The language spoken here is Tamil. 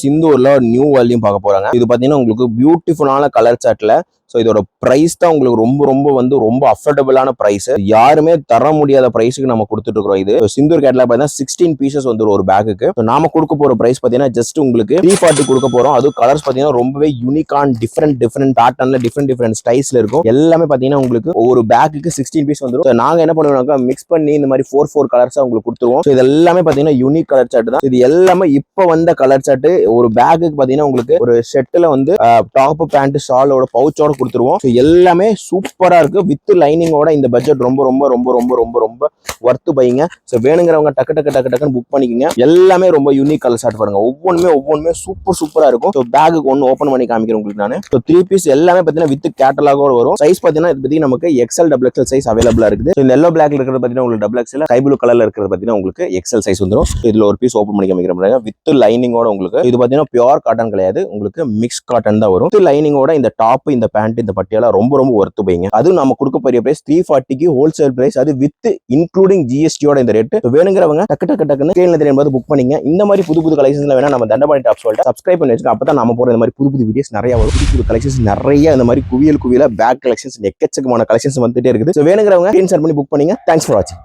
சிந்தூர்ல நியூ வால்யூம் பார்க்க போறாங்க. இது பாத்தீங்கன்னா உங்களுக்கு பியூட்டிஃபுல்லான கலர் சார்ட்ல. ஸோ இதோட பிரைஸ் தான் உங்களுக்கு ரொம்ப அஃபோர்டபுளான பிரைஸ். யாருமே தர முடியாத பிரைஸுக்கு நம்ம கொடுத்துட்டு இருக்கோம். இது சிந்தூர் கேட்ல பார்த்தீங்கன்னா 16 பீசஸ் வந்துடும் ஒரு பேக்குக்கு. நாம கொடுக்க போற பிரைஸ் பார்த்தீங்கன்னா ஜஸ்ட் உங்களுக்கு 340 கொடுக்க போறோம். அது கலர்ஸ் பார்த்தீங்கன்னா ரொம்பவே யூனிக்கான டிஃப்ரெண்ட் பேட்டர்ன்ல டிஃப்ரெண்ட் ஸ்டைல்ஸ்ல இருக்கும். எல்லாமே பார்த்தீங்கன்னா உங்களுக்கு ஒரு பேக்குக்கு 16 பீஸ் வந்துடும். நாங்க என்ன பண்ணுவோம்னா மிக்ஸ் பண்ணி இந்த மாதிரி 4 கலர்ஸா உங்களுக்கு கொடுத்துருவோம். இது எல்லாமே பார்த்தீங்கன்னா யூனிக் கலர் சார்ட் தான். இது எல்லாமே இப்போ வந்த கலர் சார்ட். ஒரு பேக்குக்கு பார்த்தீங்கன்னா உங்களுக்கு ஒரு செட்ல வந்து டாப் பேண்ட் ஷாலோட பவுச்சோட கொடுத்துருவோம். எல்லாமே சூப்பரா இருக்கு. வித் லைனிங்கோட இந்த பட்ஜெட் ரொம்ப வர்த்து பைங்க. ஸோ வேணுங்கிறவங்க டக்குன்னு புக் பண்ணிக்கோங்க. எல்லாமே ரொம்ப யூனிக் கலர் ஷார்ட் பாருங்க. ஒவ்வொன்றுமே சூப்பரா இருக்கும். ஸோ பேக்கு ஒன்று ஓப்பன் பண்ணி காமிக்கிறேன் உங்களுக்கு நான். ஸோ 3 பீஸ் எல்லாமே பார்த்தீங்கன்னா வித் கேட்டலாகோட வரும். சைஸ் பார்த்தீங்கன்னா இது பத்தி நமக்கு XL XXL சைஸ் அவைலபிளா இருக்குது. இந்த எல்லோ பிளாக்ல இருக்கிறது பார்த்தீங்கன்னா உங்களுக்கு XXL, ஸ்கை ப்ளூ கலர்ல இருக்கிறது பார்த்தீங்கன்னா உங்களுக்கு XL சைஸ் வந்துடும். இதுல ஒரு பீஸ் ஓப்பன் பண்ணி காமிக்கிறேன் வித் லைனிங்கோட உங்களுக்கு. இது பார்த்தீங்கன்னா பியூர் காட்டன் கிடையாது, உங்களுக்கு மிக்ஸ் காட்டன் தான் வரும். வித் லைனிங்கோட இந்த டாப், இந்த பேண்ட், இந்த பட்டியெல்லாம் ரொம்ப ஒர்த்து பைங்க. அது நம்ம கொடுக்க போற பிரைஸ் 340 ஹோல்சேல் பிரைஸ். அது வித் இன்க்ளூடிங் GST-யோட இந்த ரேட். வேணுங்கிறவங்க டக்குன்னு ஸ்கிரீன்ல தெரியும்போது புக் பண்ணீங்க. இந்த மாதிரி புது கலெக்ஷன்ஸ்ல வேணா நம்ம தண்டபாணி டாப் சொல்லிட்டு சப்ஸ்கிரைப் பண்ணி வச்சுக்கோங்க. அப்பதான் நம்ம போற இந்த மாதிரி புது வீடியோஸ் நிறைய வரும். புது கலெக்ஷன்ஸ் நிறைய இந்த மாதிரி குவியல பேக் கலெக்ஷன்ஸ் எக்கச்சக்கமான கலெக்ஷன்ஸ் வந்துட்டே இருக்குது. வேணுங்கிறவங்க ஸ்கிரீன்ஷாட் பண்ணி புக் பண்ணீங்க. தேங்க்ஸ் ஃபார் வாட்சிங்.